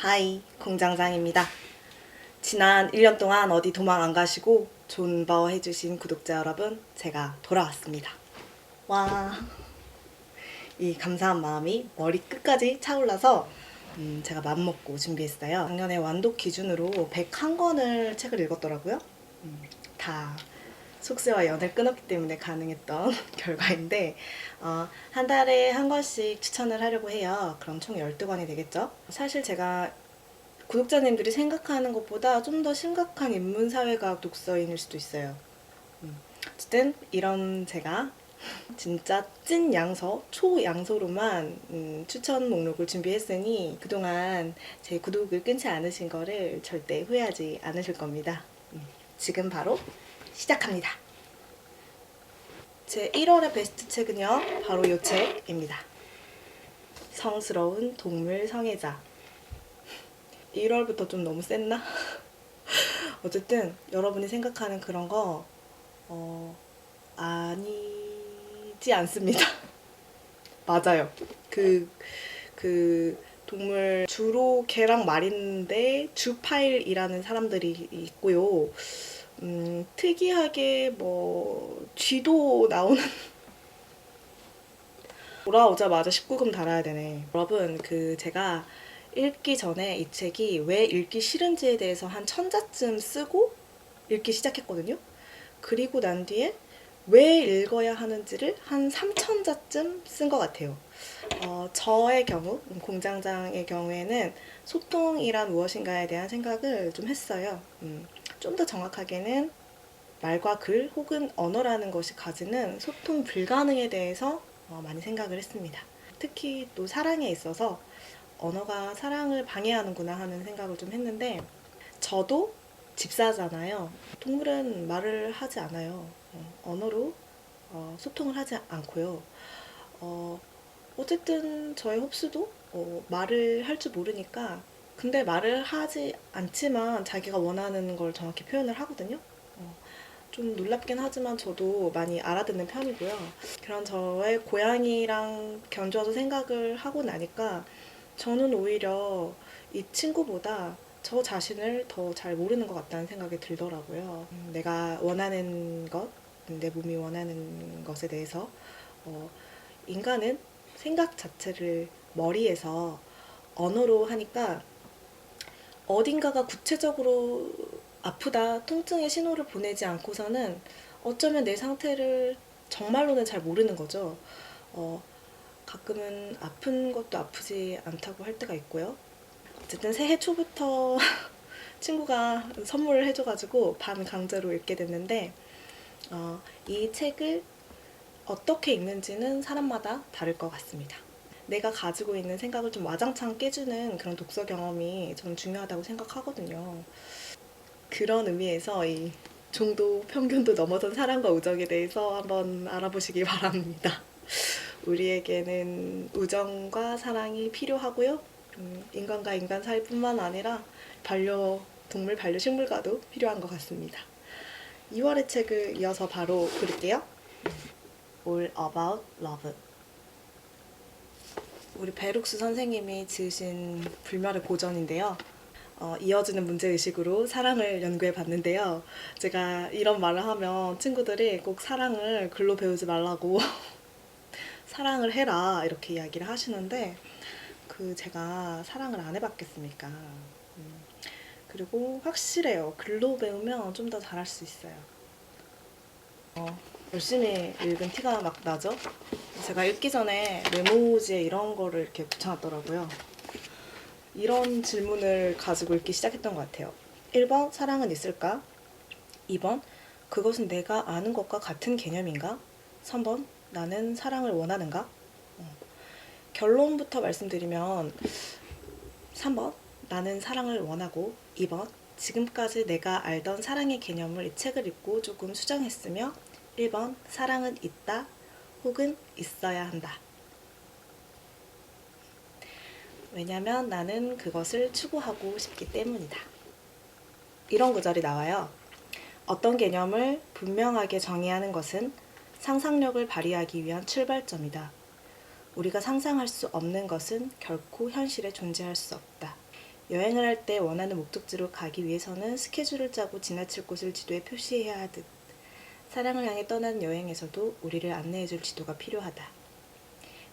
하이, 공장장입니다. 지난 1년 동안 어디 도망 안 가시고 존버 해주신 구독자 여러분, 제가 돌아왔습니다. 와, 이 감사한 마음이 머리 끝까지 차올라서 제가 맘먹고 준비했어요. 작년에 완독 기준으로 101권을 책을 읽었더라고요. 다 속세와 연을 끊었기 때문에 가능했던 결과인데 한 달에 한 권씩 추천을 하려고 해요. 그럼 총 12권이 되겠죠? 사실 제가 구독자님들이 생각하는 것보다 좀 더 심각한 인문사회과학 독서인일 수도 있어요. 어쨌든 이런 제가 진짜 찐 양서, 초양서로만 추천 목록을 준비했으니 그동안 제 구독을 끊지 않으신 거를 절대 후회하지 않으실 겁니다. 지금 바로 시작합니다. 제 1월의 베스트 책은요, 바로 이 책입니다. 성스러운 동물 성애자. 1월부터 좀 너무 셌나? 어쨌든 여러분이 생각하는 그런 거 아니지 않습니다. 맞아요. 그 동물 주로 개랑 말인데 주파일이라는 사람들이 있고요. 특이하게 뭐 쥐도 나오는 돌아오자마자 19금 달아야 되네. 여러분, 제가 읽기 전에 이 책이 왜 읽기 싫은지에 대해서 한 1000자쯤 쓰고 읽기 시작했거든요. 그리고 난 뒤에 왜 읽어야 하는지를 한 3000자쯤 쓴 것 같아요. 저의 경우, 공장장의 경우에는 소통이란 무엇인가에 대한 생각을 좀 했어요. 좀 더 정확하게는 말과 글 혹은 언어라는 것이 가지는 소통 불가능에 대해서 많이 생각을 했습니다. 특히 또 사랑에 있어서 언어가 사랑을 방해하는구나 하는 생각을 좀 했는데, 저도 집사잖아요. 동물은 말을 하지 않아요. 언어로 소통을 하지 않고요. 어쨌든 저의 흡수도 말을 할 줄 모르니까, 근데 말을 하지 않지만 자기가 원하는 걸 정확히 표현을 하거든요. 좀 놀랍긴 하지만 저도 많이 알아듣는 편이고요. 그런 저의 고양이랑 견주어서 생각을 하고 나니까 저는 오히려 이 친구보다 저 자신을 더 잘 모르는 것 같다는 생각이 들더라고요. 내가 원하는 것, 내 몸이 원하는 것에 대해서 인간은 생각 자체를 머리에서 언어로 하니까 어딘가가 구체적으로 아프다, 통증의 신호를 보내지 않고서는 어쩌면 내 상태를 정말로는 잘 모르는 거죠. 가끔은 아픈 것도 아프지 않다고 할 때가 있고요. 어쨌든 새해 초부터 친구가 선물을 해줘가지고 반 강제로 읽게 됐는데, 이 책을 어떻게 읽는지는 사람마다 다를 것 같습니다. 내가 가지고 있는 생각을 좀 와장창 깨주는 그런 독서 경험이 저는 중요하다고 생각하거든요. 그런 의미에서 이 종도 평균도 넘어선 사랑과 우정에 대해서 한번 알아보시기 바랍니다. 우리에게는 우정과 사랑이 필요하고요. 인간과 인간 사이뿐만 아니라 반려동물, 반려식물과도 필요한 것 같습니다. 2월의 책을 이어서 바로 고를게요. All About Love. 우리 베룩스 선생님이 지으신 불멸의 고전인데요. 이어지는 문제의식으로 사랑을 연구해 봤는데요. 제가 이런 말을 하면 친구들이 꼭 사랑을 글로 배우지 말라고 사랑을 해라 이렇게 이야기를 하시는데, 제가 사랑을 안 해봤겠습니까? 그리고 확실해요. 글로 배우면 좀 더 잘할 수 있어요. 열심히 읽은 티가 막 나죠? 제가 읽기 전에 메모지에 이런 거를 이렇게 붙여놨더라고요. 이런 질문을 가지고 읽기 시작했던 것 같아요. 1번, 사랑은 있을까? 2번, 그것은 내가 아는 것과 같은 개념인가? 3번, 나는 사랑을 원하는가? 결론부터 말씀드리면 3번, 나는 사랑을 원하고, 2번, 지금까지 내가 알던 사랑의 개념을 이 책을 읽고 조금 수정했으며, 1번, 사랑은 있다 혹은 있어야 한다. 왜냐면 나는 그것을 추구하고 싶기 때문이다. 이런 구절이 나와요. 어떤 개념을 분명하게 정의하는 것은 상상력을 발휘하기 위한 출발점이다. 우리가 상상할 수 없는 것은 결코 현실에 존재할 수 없다. 여행을 할 때 원하는 목적지로 가기 위해서는 스케줄을 짜고 지나칠 곳을 지도에 표시해야 하듯 사랑을 향해 떠나는 여행에서도 우리를 안내해줄 지도가 필요하다.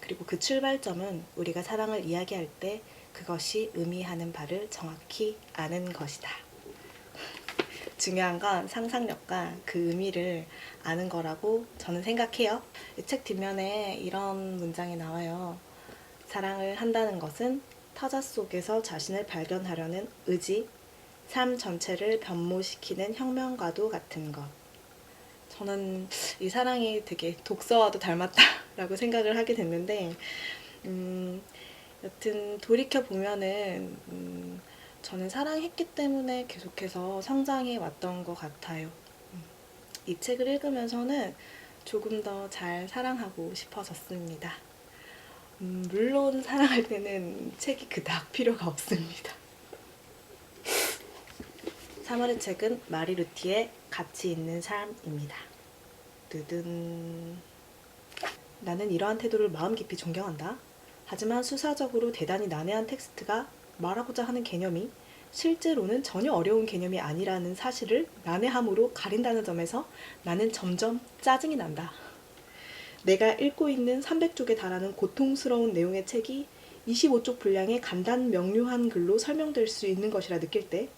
그리고 그 출발점은 우리가 사랑을 이야기할 때 그것이 의미하는 바를 정확히 아는 것이다. 중요한 건 상상력과 그 의미를 아는 거라고 저는 생각해요. 이 책 뒷면에 이런 문장이 나와요. 사랑을 한다는 것은 타자 속에서 자신을 발견하려는 의지, 삶 전체를 변모시키는 혁명과도 같은 것. 저는 이 사랑이 되게 독서와도 닮았다라고 생각을 하게 됐는데, 여튼 돌이켜보면은, 저는 사랑했기 때문에 계속해서 성장해 왔던 것 같아요. 이 책을 읽으면서는 조금 더 잘 사랑하고 싶어졌습니다. 물론 사랑할 때는 책이 그닥 필요가 없습니다. 3월의 책은 마리 루티의 가치 있는 삶입니다. 뜨든. 나는 이러한 태도를 마음 깊이 존경한다. 하지만 수사적으로 대단히 난해한 텍스트가 말하고자 하는 개념이 실제로는 전혀 어려운 개념이 아니라는 사실을 난해함으로 가린다는 점에서 나는 점점 짜증이 난다. 내가 읽고 있는 300쪽에 달하는 고통스러운 내용의 책이 25쪽 분량의 간단 명료한 글로 설명될 수 있는 것이라 느낄 때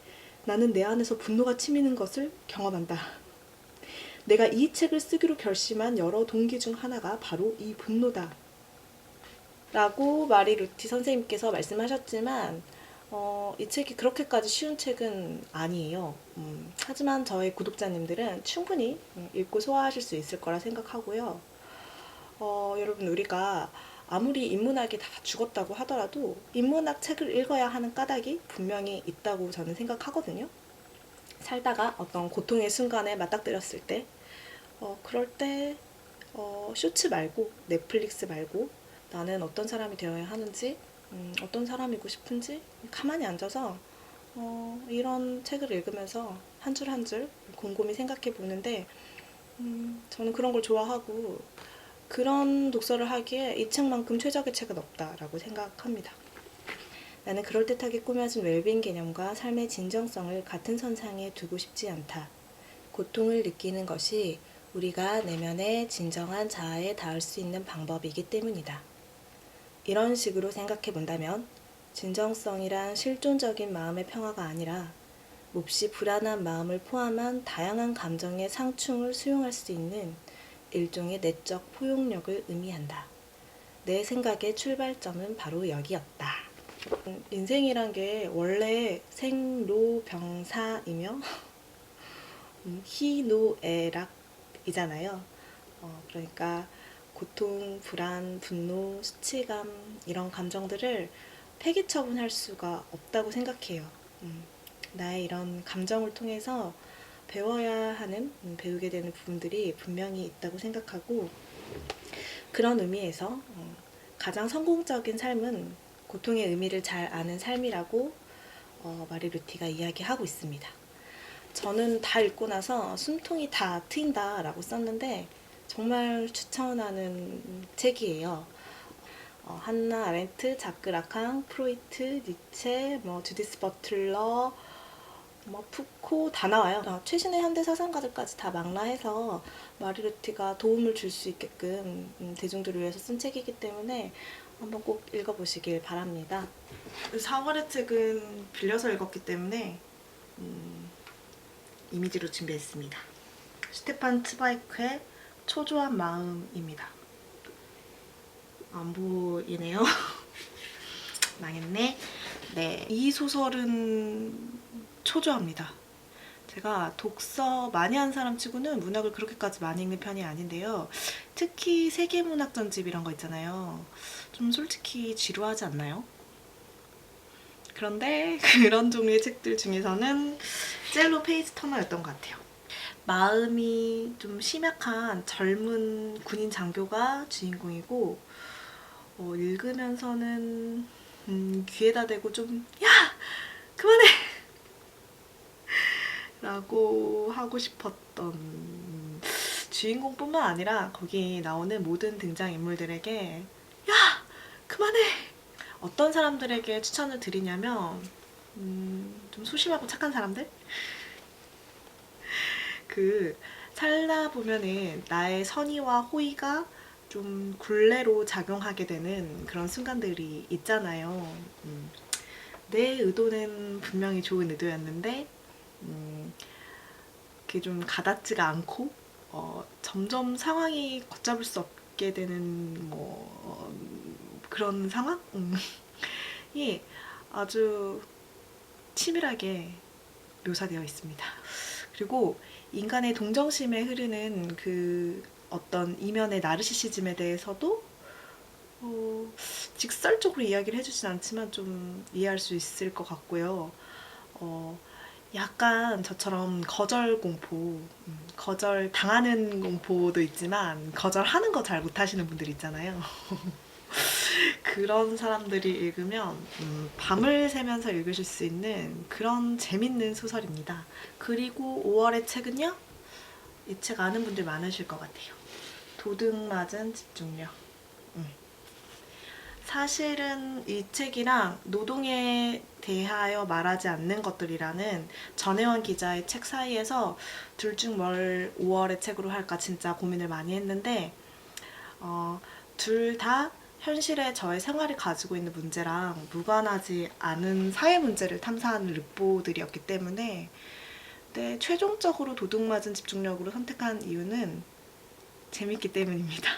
나는 내 안에서 분노가 치미는 것을 경험한다. 내가 이 책을 쓰기로 결심한 여러 동기 중 하나가 바로 이 분노다. 라고 마리 루티 선생님께서 말씀하셨지만 이 책이 그렇게까지 쉬운 책은 아니에요. 하지만 저의 구독자님들은 충분히 읽고 소화하실 수 있을 거라 생각하고요. 여러분, 우리가 아무리 인문학이 다 죽었다고 하더라도 인문학 책을 읽어야 하는 까닭이 분명히 있다고 저는 생각하거든요. 살다가 어떤 고통의 순간에 맞닥뜨렸을 때 그럴 때 쇼츠 말고 넷플릭스 말고 나는 어떤 사람이 되어야 하는지 어떤 사람이고 싶은지 가만히 앉아서 이런 책을 읽으면서 한 줄 한 줄 곰곰이 생각해 보는데 저는 그런 걸 좋아하고 그런 독서를 하기에 이 책만큼 최적의 책은 없다라고 생각합니다. 나는 그럴듯하게 꾸며진 웰빙 개념과 삶의 진정성을 같은 선상에 두고 싶지 않다. 고통을 느끼는 것이 우리가 내면의 진정한 자아에 닿을 수 있는 방법이기 때문이다. 이런 식으로 생각해 본다면 진정성이란 실존적인 마음의 평화가 아니라 몹시 불안한 마음을 포함한 다양한 감정의 상충을 수용할 수 있는 일종의 내적 포용력을 의미한다. 내 생각의 출발점은 바로 여기였다. 인생이란 게 원래 생로병사이며 희노애락이잖아요. 그러니까 고통, 불안, 분노, 수치감 이런 감정들을 폐기처분할 수가 없다고 생각해요. 나의 이런 감정을 통해서 배워야 하는, 배우게 되는 부분들이 분명히 있다고 생각하고 그런 의미에서 가장 성공적인 삶은 고통의 의미를 잘 아는 삶이라고 마리 루티가 이야기하고 있습니다. 저는 다 읽고 나서 숨통이 다 트인다 라고 썼는데 정말 추천하는 책이에요. 한나 아렌트, 자크 라칸, 프로이트, 니체, 주디스 버틀러, 푸코 다 나와요. 최신의 현대 사상가들까지 다 망라해서 마리 루티가 도움을 줄 수 있게끔 대중들을 위해서 쓴 책이기 때문에 한번 꼭 읽어보시길 바랍니다. 4월의 책은 빌려서 읽었기 때문에 이미지로 준비했습니다. 슈테판 츠바이크의 초조한 마음입니다. 안 보이네요. 망했네. 네, 이 소설은 초조합니다. 제가 독서 많이 한 사람 치고는 문학을 그렇게까지 많이 읽는 편이 아닌데요. 특히 세계문학 전집 이런 거 있잖아요. 좀 솔직히 지루하지 않나요? 그런데 그런 종류의 책들 중에서는 젤로 페이지 터너였던 것 같아요. 마음이 좀 심약한 젊은 군인 장교가 주인공이고 읽으면서는 귀에다 대고 좀 야! 그만해! 라고 하고 싶었던 주인공뿐만 아니라 거기 나오는 모든 등장인물들에게 야! 그만해! 어떤 사람들에게 추천을 드리냐면 좀 소심하고 착한 사람들? 살다 보면은 나의 선의와 호의가 좀 굴레로 작용하게 되는 그런 순간들이 있잖아요. 내 의도는 분명히 좋은 의도였는데 그게 좀 가닿지가 않고 점점 상황이 걷잡을 수 없게 되는 그런 상황이 아주 치밀하게 묘사되어 있습니다. 그리고 인간의 동정심에 흐르는 그 어떤 이면의 나르시시즘에 대해서도 직설적으로 이야기를 해주진 않지만 좀 이해할 수 있을 것 같고요. 약간 저처럼 거절 공포, 거절 당하는 공포도 있지만 거절하는 거 잘 못하시는 분들 있잖아요. 그런 사람들이 읽으면 밤을 새면서 읽으실 수 있는 그런 재밌는 소설입니다. 그리고 5월의 책은요, 이 책 아는 분들 많으실 것 같아요. 도둑 맞은 집중력. 사실은 이 책이랑 노동에 대하여 말하지 않는 것들이라는 전혜원 기자의 책 사이에서 둘 중 뭘 5월의 책으로 할까 진짜 고민을 많이 했는데 둘 다 현실에 저의 생활이 가지고 있는 문제랑 무관하지 않은 사회 문제를 탐사하는 르포들이었기 때문에 최종적으로 도둑맞은 집중력으로 선택한 이유는 재밌기 때문입니다.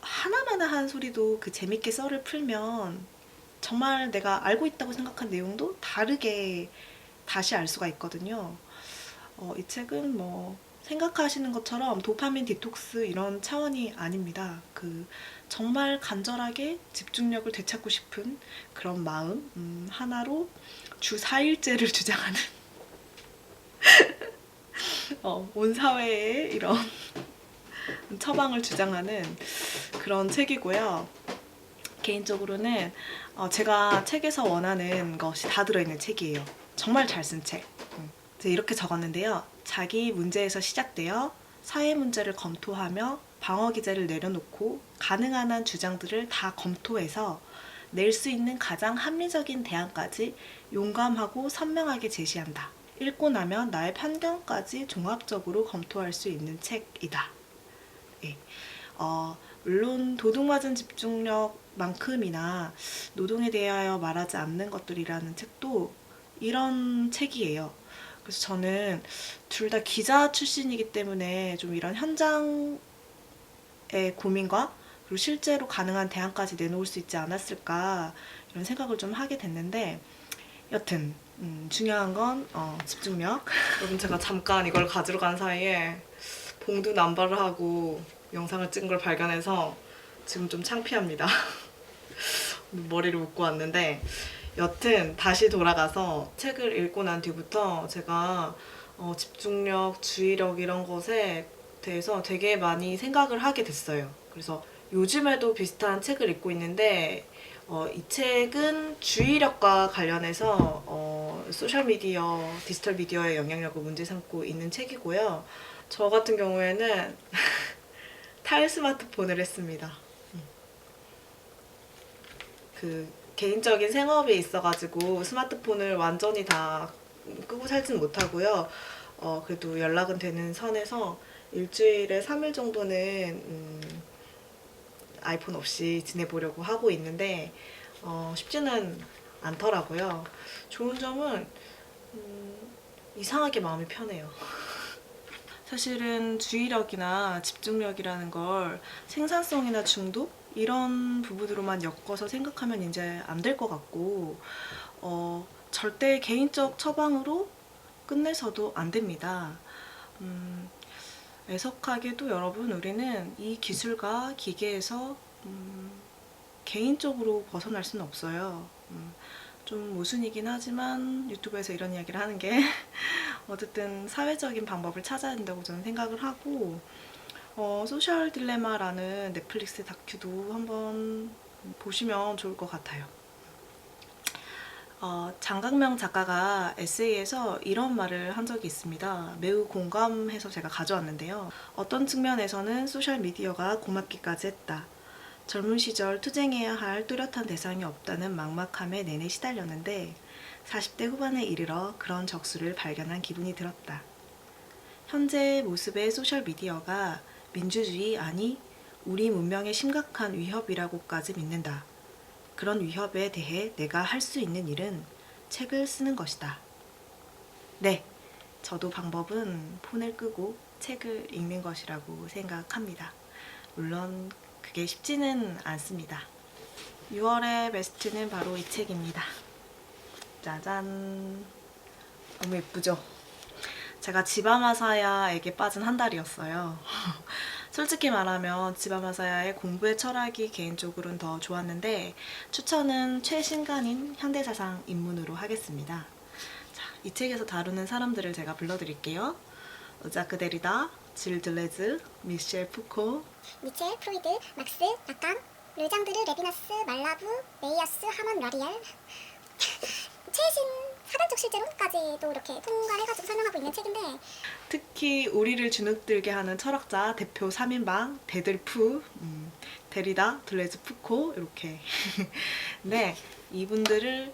하나마나한 소리도 그 재밌게 썰을 풀면 정말 내가 알고 있다고 생각한 내용도 다르게 다시 알 수가 있거든요. 이 책은 생각하시는 것처럼 도파민 디톡스 이런 차원이 아닙니다. 정말 간절하게 집중력을 되찾고 싶은 그런 마음 하나로 주 4일제를 주장하는 온 사회에 이런 처방을 주장하는 그런 책이고요. 개인적으로는 제가 책에서 원하는 것이 다 들어있는 책이에요. 정말 잘 쓴 책. 제가 이렇게 적었는데요. 자기 문제에서 시작되어 사회 문제를 검토하며 방어 기제를 내려놓고 가능한 한 주장들을 다 검토해서 낼 수 있는 가장 합리적인 대안까지 용감하고 선명하게 제시한다. 읽고 나면 나의 편견까지 종합적으로 검토할 수 있는 책이다. 예. 물론 도둑맞은 집중력만큼이나 노동에 대하여 말하지 않는 것들이라는 책도 이런 책이에요. 그래서 저는 둘 다 기자 출신이기 때문에 좀 이런 현장의 고민과 그리고 실제로 가능한 대안까지 내놓을 수 있지 않았을까 이런 생각을 좀 하게 됐는데 여튼 중요한 건 집중력. 여러분 제가 잠깐 이걸 가지러 간 사이에 봉두 남발을 하고 영상을 찍은 걸 발견해서 지금 좀 창피합니다. 머리를 묶고 왔는데 여튼 다시 돌아가서 책을 읽고 난 뒤부터 제가 집중력, 주의력 이런 것에 대해서 되게 많이 생각을 하게 됐어요. 그래서 요즘에도 비슷한 책을 읽고 있는데 이 책은 주의력과 관련해서 소셜미디어, 디지털 미디어의 영향력을 문제 삼고 있는 책이고요. 저 같은 경우에는 탈스마트폰을 했습니다. 개인적인 생업이 있어가지고 스마트폰을 완전히 다 끄고 살진 못하고요. 그래도 연락은 되는 선에서 일주일에 3일 정도는 아이폰 없이 지내보려고 하고 있는데 쉽지는 않더라고요. 좋은 점은 이상하게 마음이 편해요. 사실은 주의력이나 집중력이라는 걸 생산성이나 중독 이런 부분으로만 엮어서 생각하면 이제 안 될 것 같고 절대 개인적 처방으로 끝내서도 안 됩니다. 애석하게도 여러분 우리는 이 기술과 기계에서 개인적으로 벗어날 수는 없어요. 좀 모순이긴 하지만 유튜브에서 이런 이야기를 하는 게 어쨌든 사회적인 방법을 찾아야 된다고 저는 생각을 하고 소셜 딜레마라는 넷플릭스 다큐도 한번 보시면 좋을 것 같아요. 장강명 작가가 에세이에서 이런 말을 한 적이 있습니다. 매우 공감해서 제가 가져왔는데요. 어떤 측면에서는 소셜미디어가 고맙기까지 했다. 젊은 시절 투쟁해야 할 뚜렷한 대상이 없다는 막막함에 내내 시달렸는데 40대 후반에 이르러 그런 적수를 발견한 기분이 들었다. 현재의 모습의 소셜미디어가 민주주의 아니 우리 문명의 심각한 위협이라고까지 믿는다. 그런 위협에 대해 내가 할 수 있는 일은 책을 쓰는 것이다. 네, 저도 방법은 폰을 끄고 책을 읽는 것이라고 생각합니다. 물론 그게 쉽지는 않습니다. 6월의 베스트는 바로 이 책입니다. 짜잔. 너무 예쁘죠? 제가 지바마사야에게 빠진 한 달이었어요. 솔직히 말하면 지바마사야의 공부의 철학이 개인적으로는 더 좋았는데 추천은 최신간인 현대사상 입문으로 하겠습니다. 자, 이 책에서 다루는 사람들을 제가 불러드릴게요. 자크 데리다, 질 들레즈, 미셸 푸코, 미첼, 프로이드, 막스, 라칸, 르장드르, 레비나스, 말라부, 메이아스, 하먼, 라리엘 최신 사단적 실제론까지도 이렇게 통괄해가지고 설명하고 있는 책인데 특히 우리를 주눅들게 하는 철학자 대표 3인방 데들프, 데리다, 들레즈, 푸코 이렇게 네, 이분들을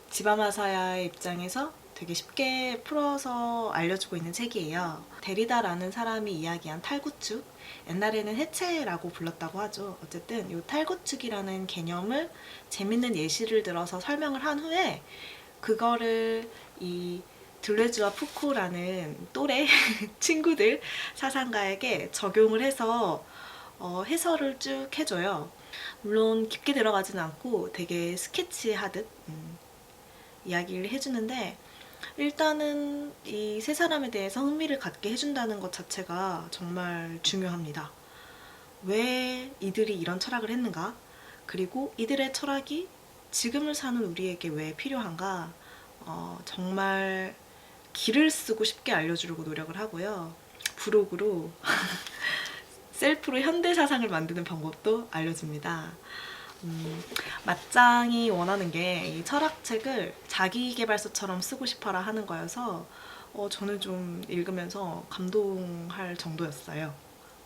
지바마사야의 입장에서 되게 쉽게 풀어서 알려주고 있는 책이에요. 데리다라는 사람이 이야기한 탈구축, 옛날에는 해체라고 불렀다고 하죠. 어쨌든 이 탈구축이라는 개념을 재밌는 예시를 들어서 설명을 한 후에 그거를 이 들레즈와 푸코라는 또래 친구들 사상가에게 적용을 해서 해설을 쭉 해줘요. 물론 깊게 들어가지는 않고 되게 스케치하듯 이야기를 해주는데 일단은 이 세 사람에 대해서 흥미를 갖게 해준다는 것 자체가 정말 중요합니다. 왜 이들이 이런 철학을 했는가? 그리고 이들의 철학이 지금을 사는 우리에게 왜 필요한가? 정말 길을 쓰고 쉽게 알려주려고 노력을 하고요. 브로그로 셀프로 현대 사상을 만드는 방법도 알려줍니다. 맞짱이 원하는 게 이 철학책을 자기계발서처럼 쓰고 싶어라 하는 거여서 저는 좀 읽으면서 감동할 정도였어요.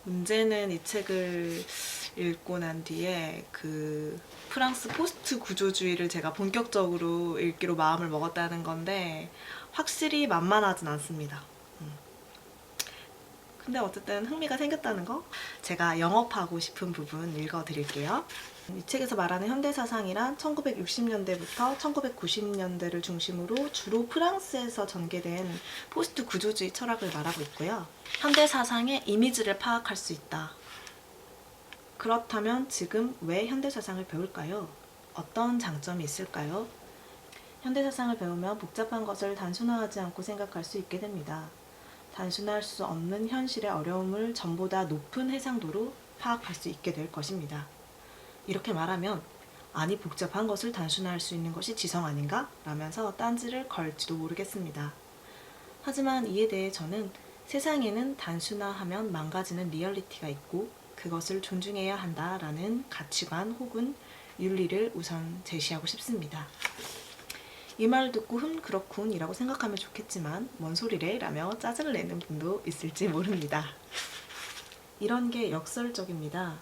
문제는 이 책을 읽고 난 뒤에 그 프랑스 포스트 구조주의를 제가 본격적으로 읽기로 마음을 먹었다는 건데 확실히 만만하진 않습니다. 근데 어쨌든 흥미가 생겼다는 거 제가 영업하고 싶은 부분 읽어드릴게요. 이 책에서 말하는 현대사상이란 1960년대부터 1990년대를 중심으로 주로 프랑스에서 전개된 포스트 구조주의 철학을 말하고 있고요. 현대사상의 이미지를 파악할 수 있다. 그렇다면 지금 왜 현대사상을 배울까요? 어떤 장점이 있을까요? 현대사상을 배우면 복잡한 것을 단순화하지 않고 생각할 수 있게 됩니다. 단순화할 수 없는 현실의 어려움을 전보다 높은 해상도로 파악할 수 있게 될 것입니다. 이렇게 말하면 아니 복잡한 것을 단순화할 수 있는 것이 지성 아닌가? 라면서 딴지를 걸지도 모르겠습니다. 하지만 이에 대해 저는 세상에는 단순화하면 망가지는 리얼리티가 있고 그것을 존중해야 한다라는 가치관 혹은 윤리를 우선 제시하고 싶습니다. 이 말을 듣고 그렇군 이라고 생각하면 좋겠지만 뭔 소리래? 라며 짜증을 내는 분도 있을지 모릅니다. 이런 게 역설적입니다.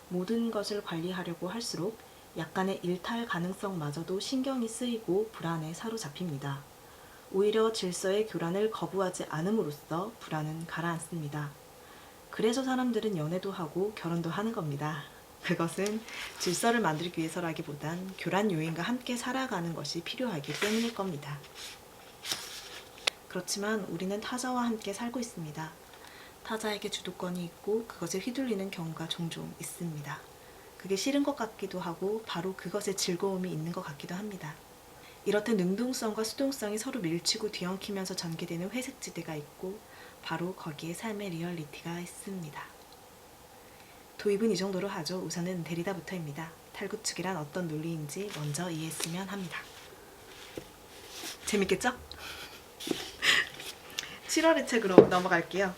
모든 것을 관리하려고 할수록 약간의 일탈 가능성마저도 신경이 쓰이고 불안에 사로잡힙니다. 오히려 질서의 교란을 거부하지 않음으로써 불안은 가라앉습니다. 그래서 사람들은 연애도 하고 결혼도 하는 겁니다. 그것은 질서를 만들기 위해서라기보단 교란 요인과 함께 살아가는 것이 필요하기 때문일 겁니다. 그렇지만 우리는 타자와 함께 살고 있습니다. 타자에게 주도권이 있고 그것에 휘둘리는 경우가 종종 있습니다. 그게 싫은 것 같기도 하고 바로 그것에 즐거움이 있는 것 같기도 합니다. 이렇듯 능동성과 수동성이 서로 밀치고 뒤엉키면서 전개되는 회색지대가 있고 바로 거기에 삶의 리얼리티가 있습니다. 도입은 이 정도로 하죠. 우선은 데리다부터입니다. 탈구축이란 어떤 논리인지 먼저 이해했으면 합니다. 재밌겠죠? 7월의 책으로 넘어갈게요.